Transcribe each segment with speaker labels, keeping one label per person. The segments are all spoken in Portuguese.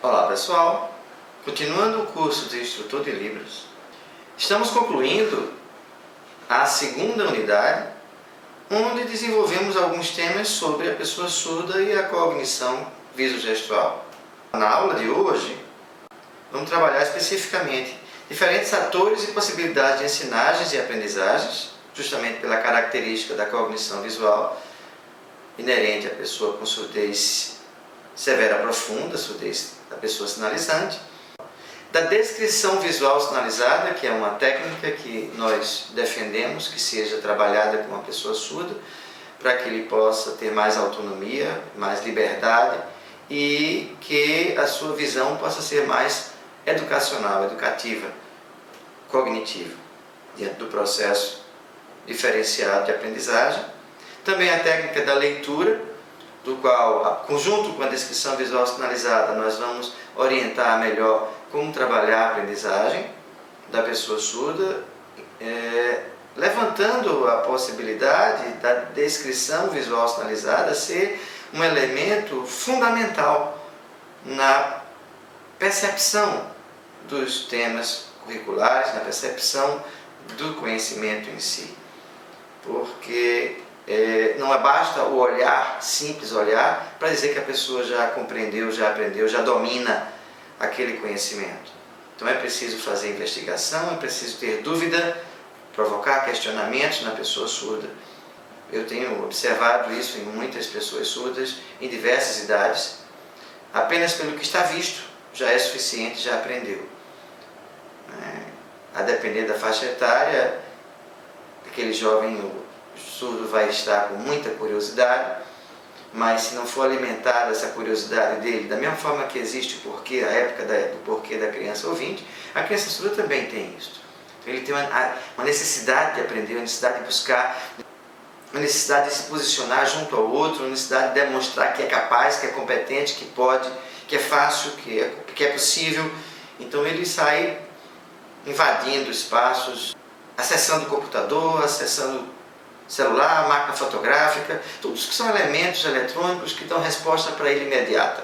Speaker 1: Olá pessoal, continuando o curso de Instrutor de Libras, estamos concluindo a segunda unidade, onde desenvolvemos alguns temas sobre a pessoa surda e a cognição visogestual. Na aula de hoje, vamos trabalhar especificamente diferentes atores e possibilidades de ensinagens e aprendizagens, justamente pela característica da cognição visual inerente à pessoa com surdez severa profunda, surdez da pessoa sinalizante, da descrição visual sinalizada, que é uma técnica que nós defendemos que seja trabalhada com uma pessoa surda, para que ele possa ter mais autonomia, mais liberdade e que a sua visão possa ser mais educacional, educativa, cognitiva, diante do processo diferenciado de aprendizagem. Também a técnica da leitura, do qual, conjunto com a descrição visual sinalizada, nós vamos orientar melhor como trabalhar a aprendizagem da pessoa surda, levantando a possibilidade da descrição visual sinalizada ser um elemento fundamental na percepção dos temas curriculares, na percepção do conhecimento em si. Porque não basta o olhar, simples olhar, para dizer que a pessoa já compreendeu, já aprendeu, já domina aquele conhecimento. Então é preciso fazer investigação, é preciso ter dúvida, provocar questionamentos na pessoa surda. Eu tenho observado isso em muitas pessoas surdas, em diversas idades. Apenas pelo que está visto já é suficiente, já aprendeu. A depender da faixa etária, aquele jovem surdo vai estar com muita curiosidade, mas se não for alimentada essa curiosidade dele, da mesma forma que existe o porquê, a época do porquê da criança ouvinte, a criança surda também tem isso. Então ele tem uma necessidade de aprender, uma necessidade de buscar, uma necessidade de se posicionar junto ao outro, uma necessidade de demonstrar que é capaz, que é competente, que pode, que é fácil, que é possível. Então ele sai invadindo espaços, acessando o computador, acessando celular, máquina fotográfica, todos que são elementos eletrônicos que dão resposta para ele imediata.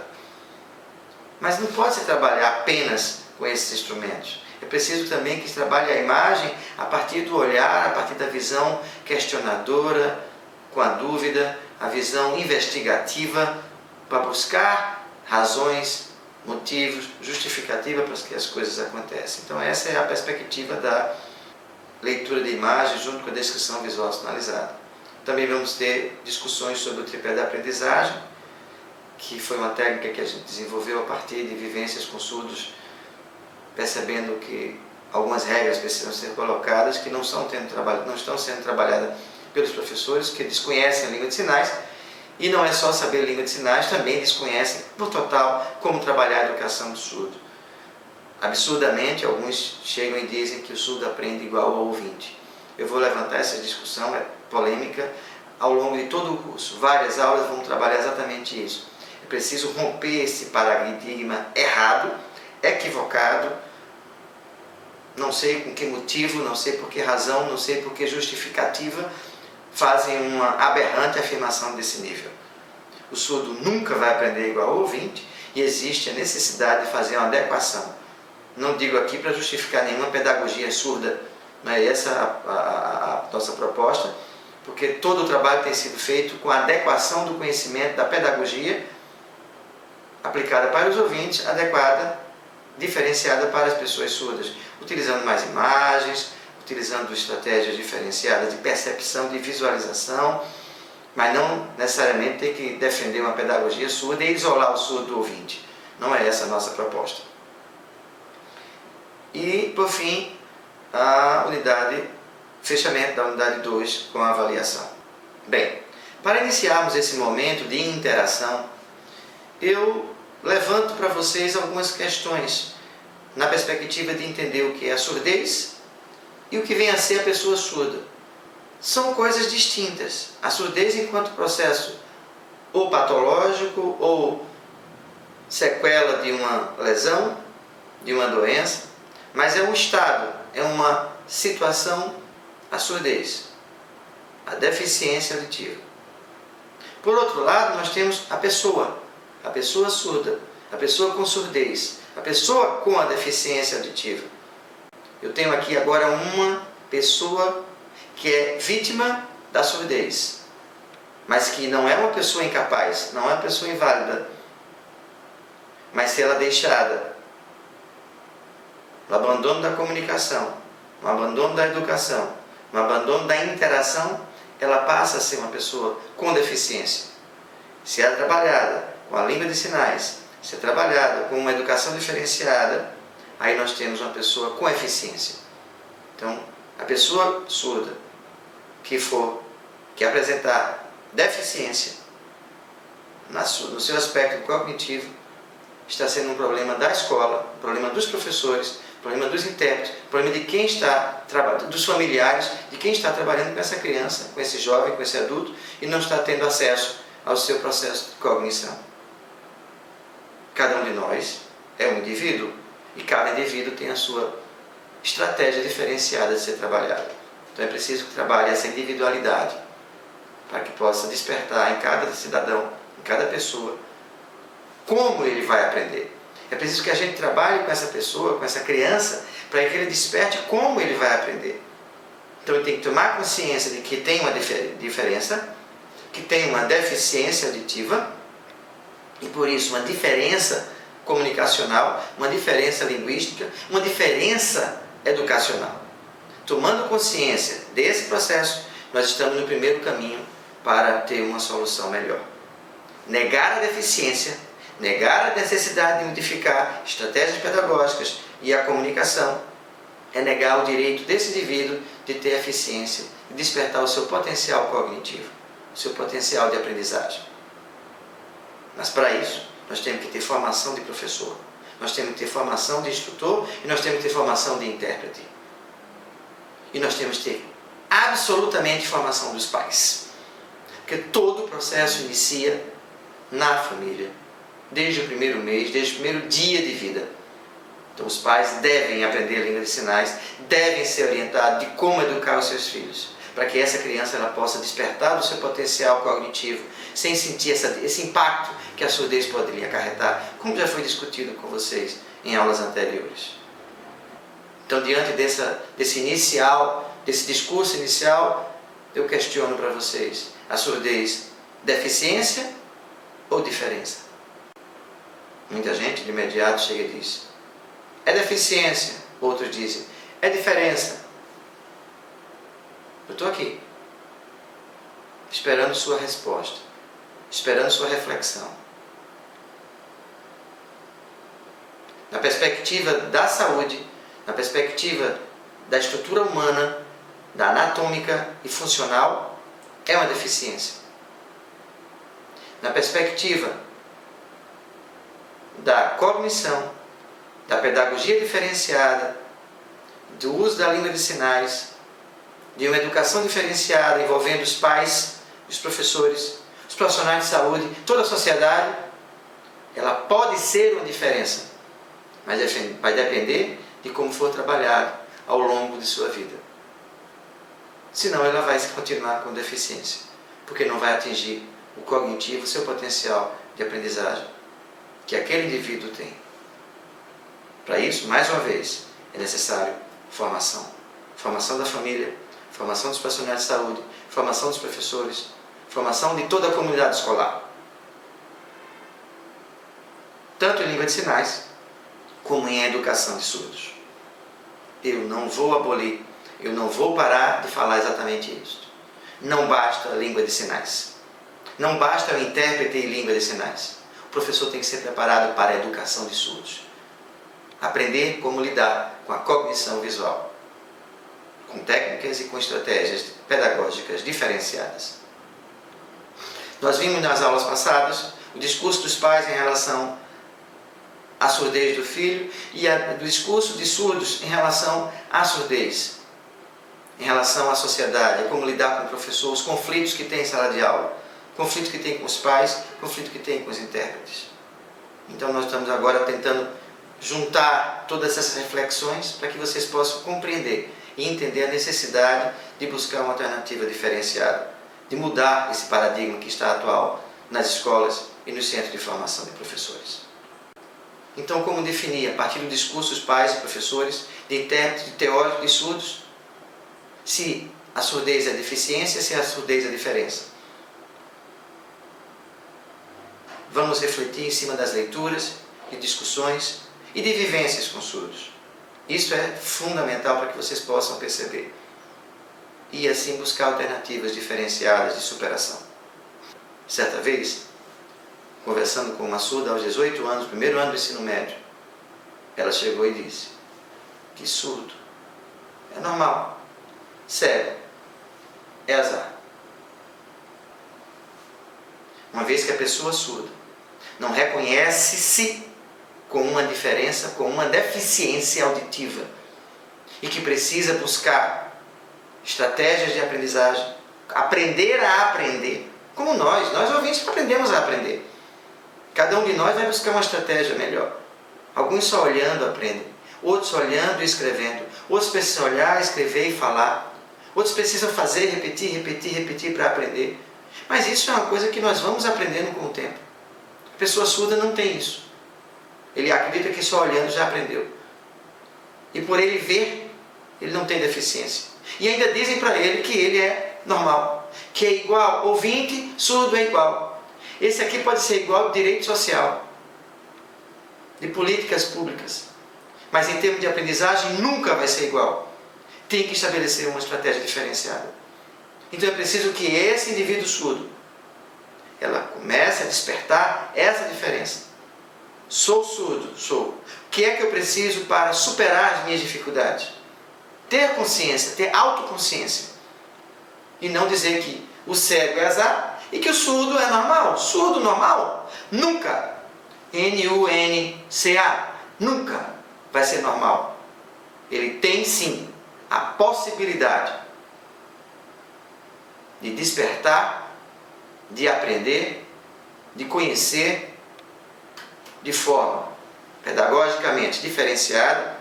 Speaker 1: Mas não pode se trabalhar apenas com esses instrumentos. É preciso também que se trabalhe a imagem a partir do olhar, a partir da visão questionadora, com a dúvida, a visão investigativa, para buscar razões, motivos, justificativa para que as coisas aconteçam. Então essa é a perspectiva da leitura de imagens junto com a descrição visual sinalizada. Também vamos ter discussões sobre o tripé da aprendizagem, que foi uma técnica que a gente desenvolveu a partir de vivências com surdos, percebendo que algumas regras precisam ser colocadas que não estão sendo trabalhadas pelos professores que desconhecem a língua de sinais, e não é só saber a língua de sinais, também desconhecem por total como trabalhar a educação do surdo. Absurdamente, alguns chegam e dizem que o surdo aprende igual ao ouvinte. Eu vou levantar essa discussão, polêmica, ao longo de todo o curso. Várias aulas vão trabalhar exatamente isso. É preciso romper esse paradigma errado, equivocado, não sei com que motivo, não sei por que razão, não sei por que justificativa, fazem uma aberrante afirmação desse nível. O surdo nunca vai aprender igual ao ouvinte e existe a necessidade de fazer uma adequação. Não digo aqui para justificar nenhuma pedagogia surda, não é essa a nossa proposta, porque todo o trabalho tem sido feito com a adequação do conhecimento da pedagogia aplicada para os ouvintes, adequada, diferenciada para as pessoas surdas, utilizando mais imagens, utilizando estratégias diferenciadas de percepção, de visualização, mas não necessariamente ter que defender uma pedagogia surda e isolar o surdo do ouvinte. Não é essa a nossa proposta. E, por fim, fechamento da unidade 2 com a avaliação. Bem, para iniciarmos esse momento de interação, eu levanto para vocês algumas questões na perspectiva de entender o que é a surdez e o que vem a ser a pessoa surda. São coisas distintas. A surdez enquanto processo ou patológico ou sequela de uma lesão, de uma doença, mas é um estado, é uma situação, a surdez, a deficiência auditiva. Por outro lado, nós temos a pessoa surda, a pessoa com surdez, a pessoa com a deficiência auditiva. Eu tenho aqui agora uma pessoa que é vítima da surdez, mas que não é uma pessoa incapaz, não é uma pessoa inválida, mas se ela é deixada no abandono da comunicação, no abandono da educação, no abandono da interação, ela passa a ser uma pessoa com deficiência. Se é trabalhada com a língua de sinais, se é trabalhada com uma educação diferenciada, aí nós temos uma pessoa com eficiência. Então, a pessoa surda que apresentar deficiência no seu aspecto cognitivo, está sendo um problema da escola, um problema dos professores, um problema dos intérpretes, um problema de quem está trabalhando, dos familiares, de quem está trabalhando com essa criança, com esse jovem, com esse adulto, e não está tendo acesso ao seu processo de cognição. Cada um de nós é um indivíduo, e cada indivíduo tem a sua estratégia diferenciada de ser trabalhada. Então é preciso que trabalhe essa individualidade, para que possa despertar em cada cidadão, em cada pessoa, como ele vai aprender. É preciso que a gente trabalhe com essa pessoa, com essa criança, para que ele desperte como ele vai aprender. Então ele tem que tomar consciência de que tem uma diferença, que tem uma deficiência auditiva, e por isso uma diferença comunicacional, uma diferença linguística, uma diferença educacional. Tomando consciência desse processo, nós estamos no primeiro caminho para ter uma solução melhor. Negar a deficiência, negar a necessidade de modificar estratégias pedagógicas e a comunicação, é negar o direito desse indivíduo de ter eficiência e despertar o seu potencial cognitivo, o seu potencial de aprendizagem. Mas para isso, nós temos que ter formação de professor, nós temos que ter formação de instrutor e nós temos que ter formação de intérprete. E nós temos que ter absolutamente formação dos pais. Porque todo o processo inicia na família, desde o primeiro mês, desde o primeiro dia de vida. Então os pais devem aprender a língua de sinais, devem ser orientados de como educar os seus filhos, para que essa criança ela possa despertar do seu potencial cognitivo, sem sentir esse impacto que a surdez poderia acarretar, como já foi discutido com vocês em aulas anteriores. Então, diante desse discurso inicial, eu questiono para vocês: a surdez, deficiência ou diferença? Muita gente de imediato chega e diz: é deficiência. Outros dizem: é diferença. Eu estou aqui, esperando sua resposta, esperando sua reflexão. Na perspectiva da saúde, na perspectiva da estrutura humana, da anatômica e funcional, é uma deficiência. Na perspectiva da cognição, da pedagogia diferenciada, do uso da língua de sinais, de uma educação diferenciada envolvendo os pais, os professores, os profissionais de saúde, toda a sociedade, ela pode ser uma diferença, mas vai depender de como for trabalhado ao longo de sua vida. Senão ela vai continuar com deficiência, porque não vai atingir o cognitivo, o seu potencial de aprendizagem que aquele indivíduo tem. Para isso, mais uma vez, é necessário formação. Formação da família, formação dos profissionais de saúde, formação dos professores, formação de toda a comunidade escolar. Tanto em língua de sinais, como em educação de surdos. Eu não vou abolir, eu não vou parar de falar exatamente isso. Não basta a língua de sinais. Não basta o intérprete em língua de sinais. O professor tem que ser preparado para a educação de surdos. Aprender como lidar com a cognição visual, com técnicas e com estratégias pedagógicas diferenciadas. Nós vimos nas aulas passadas o discurso dos pais em relação à surdez do filho e do discurso de surdos em relação à surdez, em relação à sociedade, a como lidar com o professor, os conflitos que tem em sala de aula, conflitos que tem com os pais, conflitos que tem com os intérpretes. Então nós estamos agora tentando juntar todas essas reflexões para que vocês possam compreender e entender a necessidade de buscar uma alternativa diferenciada, de mudar esse paradigma que está atual nas escolas e nos centros de formação de professores. Então, como definir, a partir do discurso dos pais e professores, de intérpretes, de teóricos, de surdos, se a surdez é deficiência, se a surdez é diferença? Vamos refletir em cima das leituras, de discussões e de vivências com surdos. Isso é fundamental para que vocês possam perceber. E assim buscar alternativas diferenciadas de superação. Certa vez, conversando com uma surda aos 18 anos, primeiro ano do ensino médio, ela chegou e disse que surdo é normal, cego é azar. Uma vez que a pessoa surda não reconhece-se com uma diferença, com uma deficiência auditiva e que precisa buscar estratégias de aprendizagem, aprender a aprender, como nós ouvintes aprendemos a aprender. Cada um de nós vai buscar uma estratégia melhor. Alguns só olhando aprendem, outros olhando e escrevendo, outros precisam olhar, escrever e falar, outros precisam fazer, repetir para aprender. Mas isso é uma coisa que nós vamos aprendendo com o tempo. A pessoa surda não tem isso. Ele acredita que só olhando já aprendeu. E por ele ver, ele não tem deficiência. E ainda dizem para ele que ele é normal, que é igual, ouvinte, surdo é igual. Esse aqui pode ser igual de direito social, de políticas públicas. Mas em termos de aprendizagem nunca vai ser igual. Tem que estabelecer uma estratégia diferenciada. Então é preciso que esse indivíduo surdo, ela comece a despertar essa diferença. Sou surdo, sou. O que é que eu preciso para superar as minhas dificuldades? Ter consciência, ter autoconsciência. E não dizer que o cego é azar e que o surdo é normal. Surdo normal? Nunca. N-U-N-C-A. Nunca vai ser normal. Ele tem sim a possibilidade de despertar, de aprender, de conhecer de forma pedagogicamente diferenciada,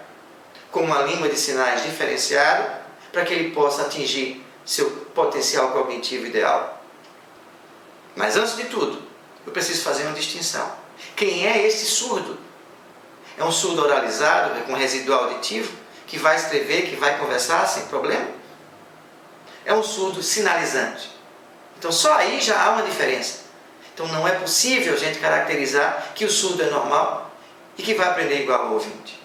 Speaker 1: com uma língua de sinais diferenciada, para que ele possa atingir seu potencial cognitivo ideal. Mas antes de tudo, eu preciso fazer uma distinção. Quem é esse surdo? É um surdo oralizado, com residual auditivo, que vai escrever, que vai conversar sem problema? É um surdo sinalizante. Então só aí já há uma diferença. Então não é possível a gente caracterizar que o surdo é normal e que vai aprender igual ao ouvinte.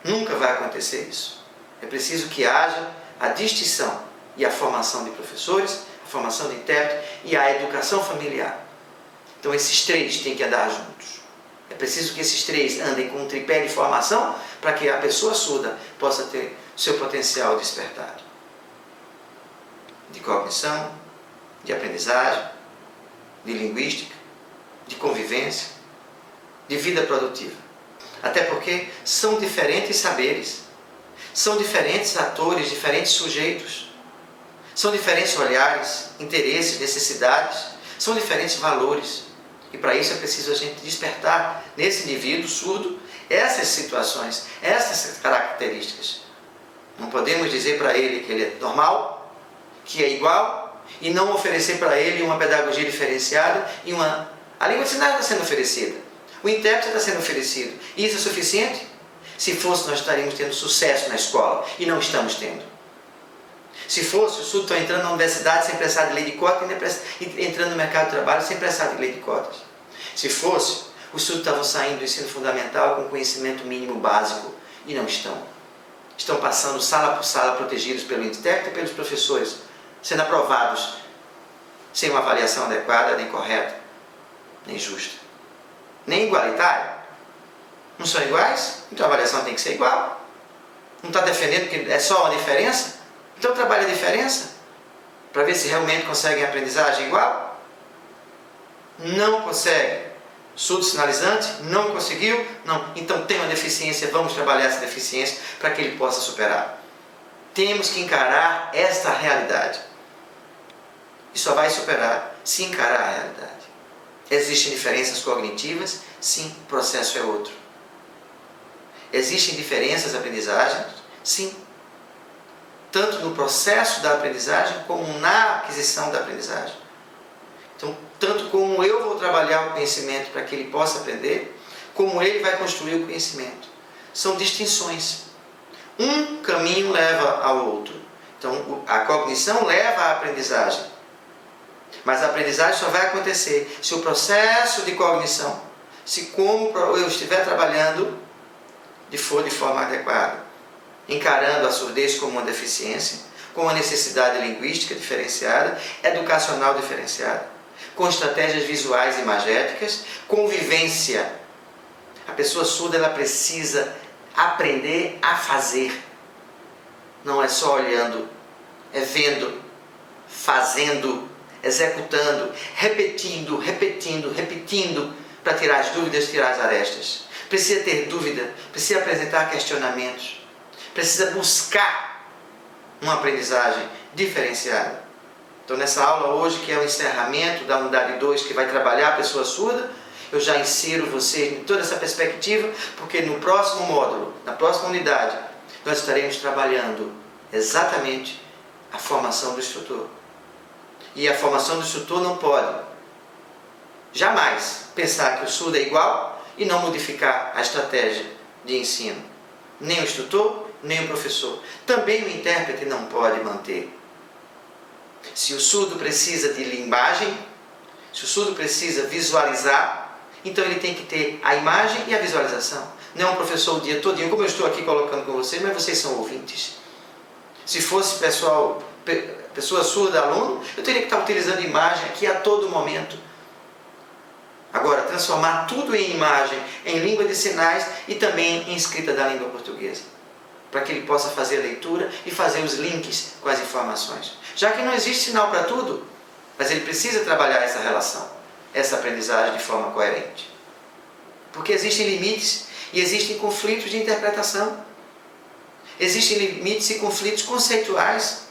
Speaker 1: Nunca vai acontecer isso. É preciso que haja a distinção e a formação de professores, a formação de intérprete e a educação familiar. Então esses três têm que andar juntos. É preciso que esses três andem com um tripé de formação para que a pessoa surda possa ter seu potencial despertado. De cognição, de aprendizagem, de linguística, de convivência, de vida produtiva. Até porque são diferentes saberes, são diferentes atores, diferentes sujeitos, são diferentes olhares, interesses, necessidades, são diferentes valores. E para isso é preciso a gente despertar nesse indivíduo surdo essas situações, essas características. Não podemos dizer para ele que ele é normal, que é igual, e não oferecer para ele uma pedagogia diferenciada e A língua de sinais está sendo oferecida. O intérprete está sendo oferecido. E isso é suficiente? Se fosse, nós estaríamos tendo sucesso na escola. E não estamos tendo. Se fosse, os surdos estão entrando na universidade sem precisar de lei de cotas e entrando no mercado de trabalho sem precisar de lei de cotas. Se fosse, os surdos estavam saindo do ensino fundamental com conhecimento mínimo básico. E não estão. Estão passando sala por sala protegidos pelo intérprete e pelos professores, sendo aprovados sem uma avaliação adequada, nem correta, nem justa, nem igualitária. Não são iguais? Então a avaliação tem que ser igual. Não está defendendo que é só uma diferença? Então trabalha a diferença para ver se realmente conseguem aprendizagem igual. Não consegue. Surdo sinalizante não conseguiu? Não. Então tem uma deficiência, vamos trabalhar essa deficiência para que ele possa superar. Temos que encarar esta realidade. E só vai superar se encarar a realidade. Existem diferenças cognitivas? Sim, o processo é outro. Existem diferenças de aprendizagem? Sim. Tanto no processo da aprendizagem como na aquisição da aprendizagem. Então, tanto como eu vou trabalhar o conhecimento para que ele possa aprender, como ele vai construir o conhecimento. São distinções. Um caminho leva ao outro. Então, a cognição leva à aprendizagem. Mas a aprendizagem só vai acontecer se o processo de cognição, se como eu estiver trabalhando, for de forma adequada, encarando a surdez como uma deficiência, com uma necessidade linguística diferenciada, educacional diferenciada, com estratégias visuais e imagéticas, convivência. A pessoa surda ela precisa aprender a fazer. Não é só olhando, é vendo, fazendo, executando, repetindo, para tirar as dúvidas, tirar as arestas. Precisa ter dúvida, precisa apresentar questionamentos, precisa buscar uma aprendizagem diferenciada. Então, nessa aula hoje, que é o encerramento da unidade 2, que vai trabalhar a pessoa surda, eu já insiro vocês em toda essa perspectiva, porque no próximo módulo, na próxima unidade, nós estaremos trabalhando exatamente a formação do instrutor. E a formação do instrutor não pode jamais pensar que o surdo é igual e não modificar a estratégia de ensino. Nem o instrutor, nem o professor. Também o intérprete não pode manter. Se o surdo precisa de linguagem, se o surdo precisa visualizar, então ele tem que ter a imagem e a visualização. Não é um professor o dia todinho, como eu estou aqui colocando com vocês, mas vocês são ouvintes. Se fosse pessoa surda, aluno, eu teria que estar utilizando imagem aqui a todo momento. Agora, transformar tudo em imagem, em língua de sinais e também em escrita da língua portuguesa, para que ele possa fazer a leitura e fazer os links com as informações. Já que não existe sinal para tudo, mas ele precisa trabalhar essa relação, essa aprendizagem de forma coerente. Porque existem limites e existem conflitos de interpretação. Existem limites e conflitos conceituais,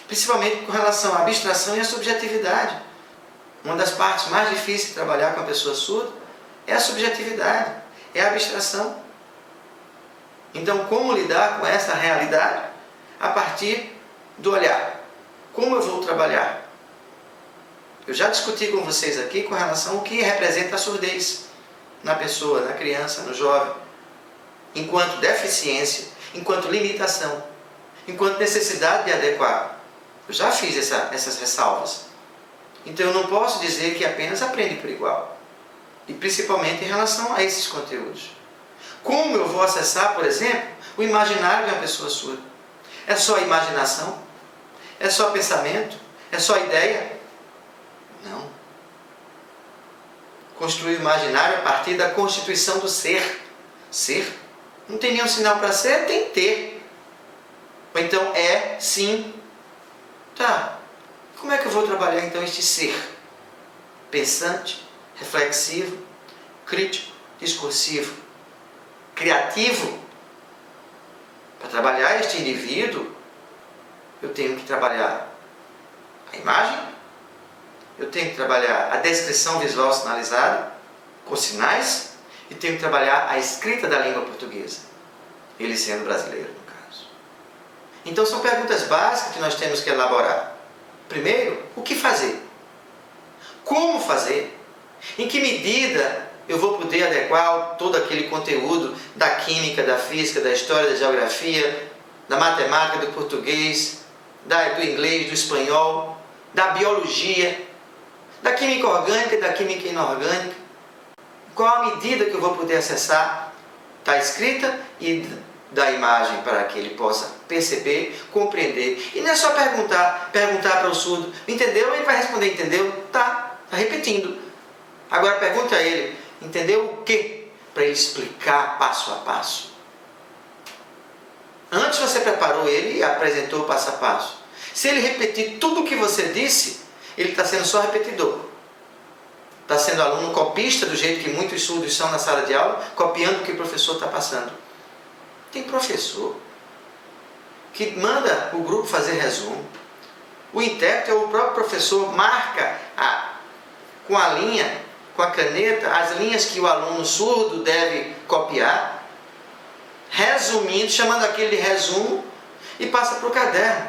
Speaker 1: principalmente com relação à abstração e à subjetividade. Uma das partes mais difíceis de trabalhar com a pessoa surda é a subjetividade, é a abstração. Então, como lidar com essa realidade? A partir do olhar. Como eu vou trabalhar? Eu já discuti com vocês aqui com relação ao que representa a surdez na pessoa, na criança, no jovem, enquanto deficiência, enquanto limitação, enquanto necessidade de adequar. Eu já fiz essas ressalvas. Então eu não posso dizer que apenas aprende por igual. E principalmente em relação a esses conteúdos. Como eu vou acessar, por exemplo, o imaginário de uma pessoa surda? É só imaginação? É só pensamento? É só ideia? Não. Construir o imaginário a partir da constituição do ser. Ser? Não tem nenhum sinal para ser, tem ter. Ou então é, sim. Tá. Como é que eu vou trabalhar então este ser? Pensante, reflexivo, crítico, discursivo, criativo. Para trabalhar este indivíduo, eu tenho que trabalhar a imagem, eu tenho que trabalhar a descrição visual sinalizada, com sinais, e tenho que trabalhar a escrita da língua portuguesa, ele sendo brasileiro, no caso. Então são perguntas básicas que nós temos que elaborar. Primeiro, o que fazer? Como fazer? Em que medida eu vou poder adequar todo aquele conteúdo da química, da física, da história, da geografia, da matemática, do português, do inglês, do espanhol, da biologia, da química orgânica e da química inorgânica? Qual a medida que eu vou poder acessar da escrita e da imagem para que ele possa perceber, compreender? E não é só perguntar para o surdo, entendeu? Ele vai responder, entendeu? Tá repetindo. Agora pergunta a ele, entendeu o quê? Para ele explicar passo a passo. Antes você preparou ele e apresentou o passo a passo. Se ele repetir tudo o que você disse, ele está sendo só repetidor. Está sendo aluno copista, do jeito que muitos surdos são na sala de aula, copiando o que o professor está passando. Tem professor que manda o grupo fazer resumo. O intérprete ou o próprio professor marca com a linha, com a caneta, as linhas que o aluno surdo deve copiar, resumindo, chamando aquele de resumo, e passa para o caderno.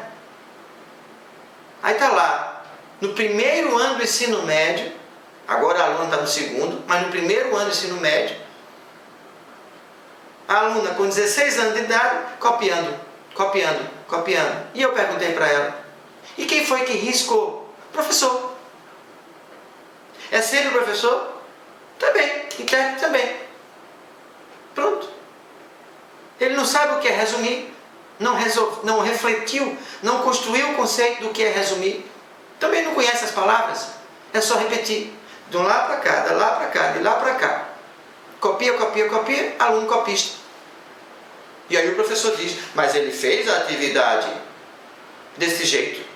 Speaker 1: Aí está lá, no primeiro ano do ensino médio, Agora a aluna está no segundo, mas no primeiro ano do ensino médio, a aluna com 16 anos de idade, copiando. E eu perguntei para ela, e quem foi que riscou? Professor. É sempre o professor? Também. Intérprete também. Pronto. Ele não sabe o que é resumir, não refletiu, não construiu o conceito do que é resumir. Também não conhece as palavras. É só repetir. De um lado para cá, de lá para cá, de lá para cá. Copia, aluno copista. E aí o professor diz, mas ele fez a atividade desse jeito.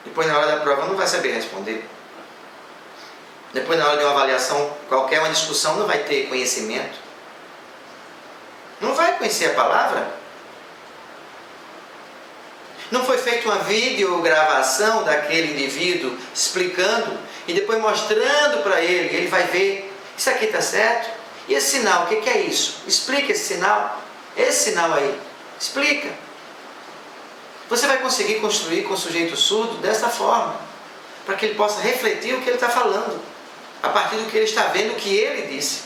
Speaker 1: Depois na hora da prova não vai saber responder. Depois na hora de uma avaliação qualquer, uma discussão, não vai ter conhecimento. Não vai conhecer a palavra. Não foi feita uma videogravação daquele indivíduo explicando e depois mostrando para ele. Ele vai ver, isso aqui está certo? E esse sinal, o que é isso? Explica esse sinal. Esse sinal aí. Explica. Você vai conseguir construir com o sujeito surdo dessa forma, para que ele possa refletir o que ele está falando, a partir do que ele está vendo, o que ele disse.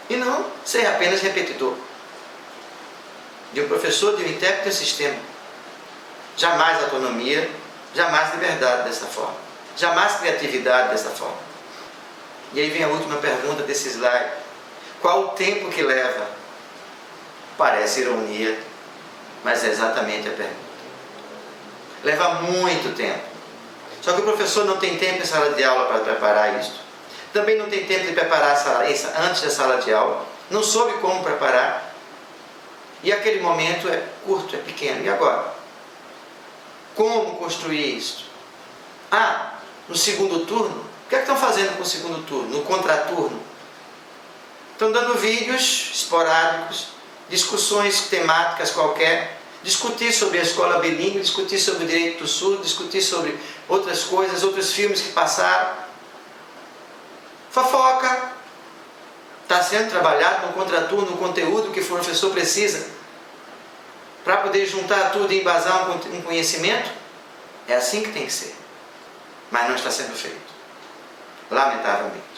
Speaker 1: E não ser apenas repetidor. De um professor, de um intérprete, de um sistema. Jamais autonomia, jamais liberdade dessa forma. Jamais criatividade dessa forma. E aí vem a última pergunta desse slide. Qual o tempo que leva? Parece ironia, mas é exatamente a pergunta. Leva muito tempo. Só que o professor não tem tempo em sala de aula para preparar isso. Também não tem tempo de preparar antes da sala de aula. Não soube como preparar. E aquele momento é curto, é pequeno. E agora? Como construir isso? No segundo turno? O que é que estão fazendo com o segundo turno? No contraturno? Estão dando vídeos esporádicos, discussões temáticas qualquer, discutir sobre a escola bilíngue, discutir sobre o direito do surdo, discutir sobre outras coisas, outros filmes que passaram. Fofoca. Está sendo trabalhado no contraturno, no conteúdo que o professor precisa para poder juntar tudo e embasar um conhecimento. É assim que tem que ser. Mas não está sendo feito. Lamentavelmente.